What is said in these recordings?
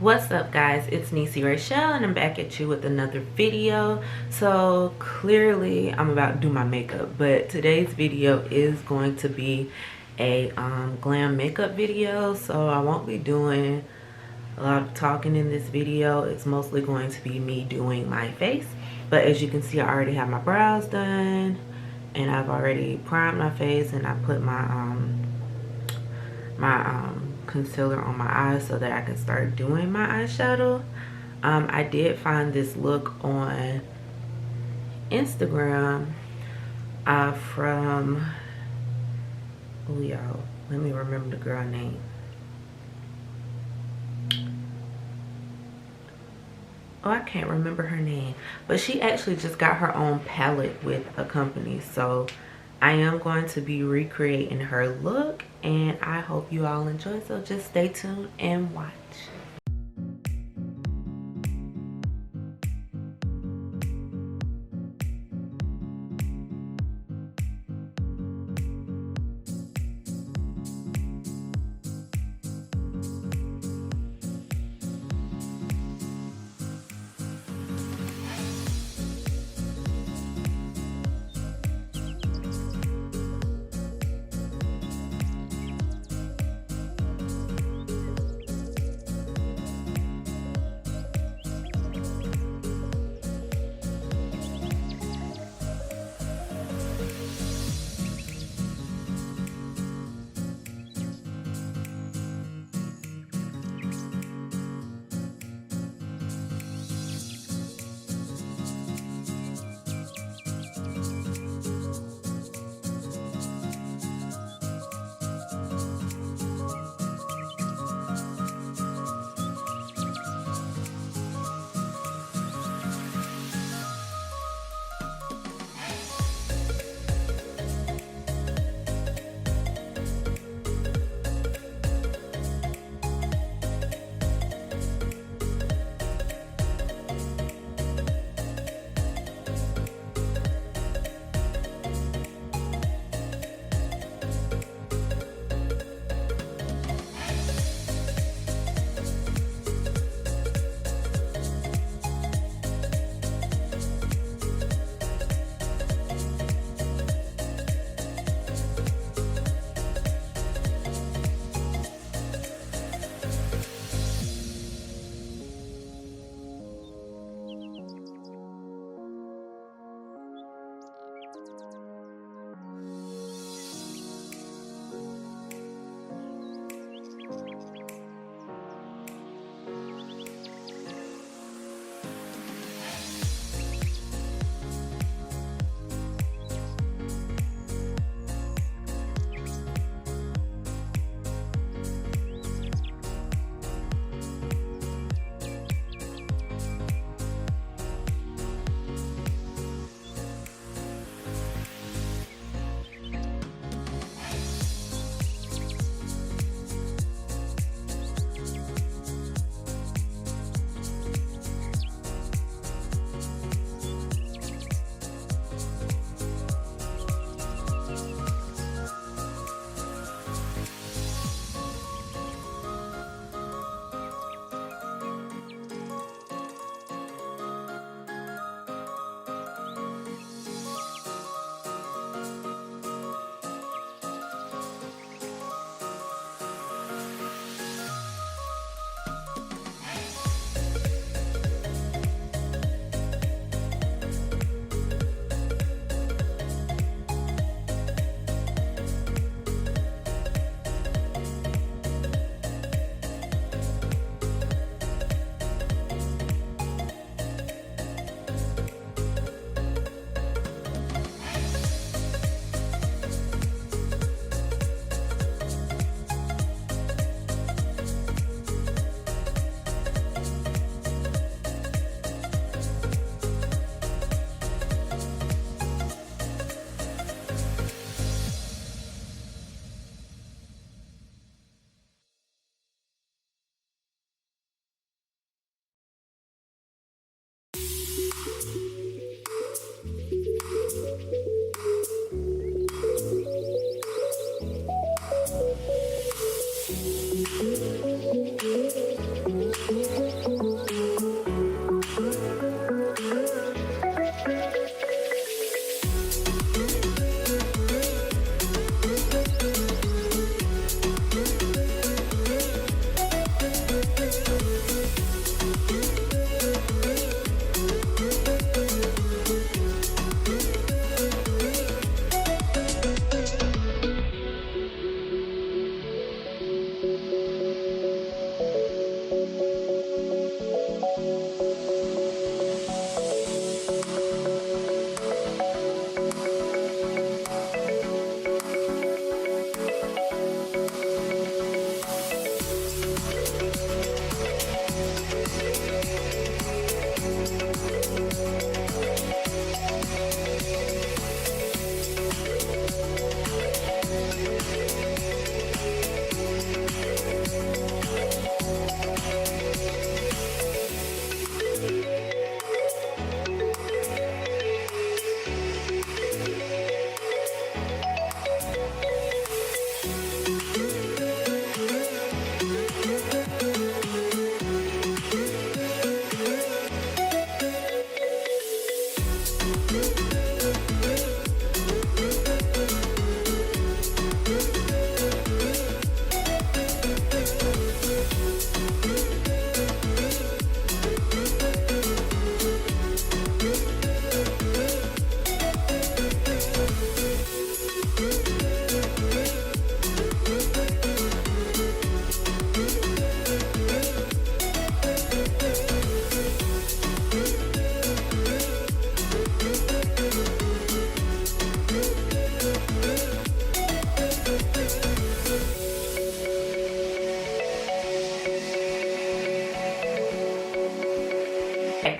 What's up guys, it's NEESYRAYCHELLE and I'm back at you with another video. So clearly I'm about to do my makeup, but today's video is going to be a glam makeup video, so I won't be doing a lot of talking in this video. It's mostly going to be me doing my face, but as you can see I already have my brows done and I've already primed my face and I put my concealer on my eyes so that I can start doing my eyeshadow. I did find this look on Instagram from, oh y'all, let me remember the girl name. Oh, I can't remember her name, but she actually just got her own palette with a company, so I am going to be recreating her look and I hope you all enjoy, so just stay tuned and watch.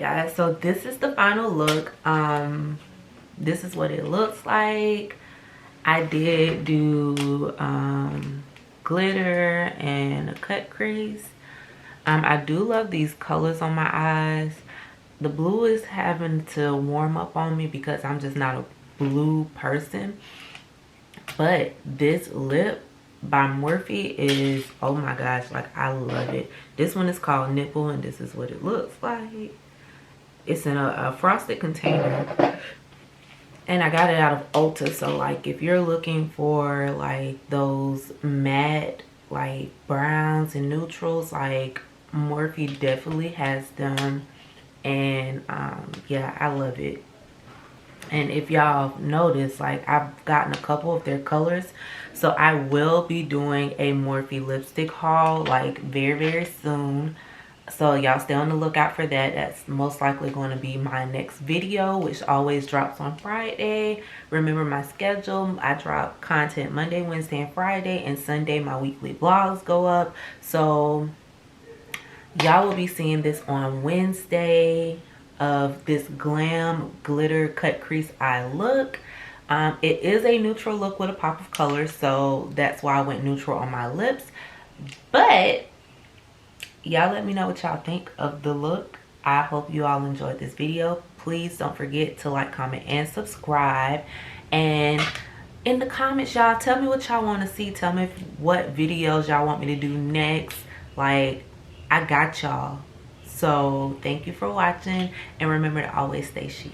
guys, so this is the final look. This is what it looks like. I did do glitter and a cut crease. I do love these colors on my eyes. The blue is having to warm up on me because I'm just not a blue person. But this lip by Morphe is, oh my gosh, like I love it. This one is called Nibble, and this is what it looks like. It's in a frosted container. And I got it out of Ulta. So like if you're looking for like those matte like browns and neutrals, like Morphe definitely has them. And yeah, I love it. And if y'all notice, like I've gotten a couple of their colors, so I will be doing a Morphe lipstick haul like very soon. So y'all stay on the lookout for that. That's most likely going to be my next video, which always drops on Friday. Remember my schedule. I drop content Monday, Wednesday, and Friday, and Sunday my weekly vlogs go up. So y'all will be seeing this on Wednesday of this glam glitter cut crease eye look. It is a neutral look with a pop of color, so that's why I went neutral on my lips. But y'all let me know what y'all think of the look. I hope you all enjoyed this video. Please don't forget to like, comment, and subscribe. And in the comments, y'all tell me what y'all want to see. Tell me what videos y'all want me to do next. Like, I got y'all. So thank you for watching, and remember to always stay chic.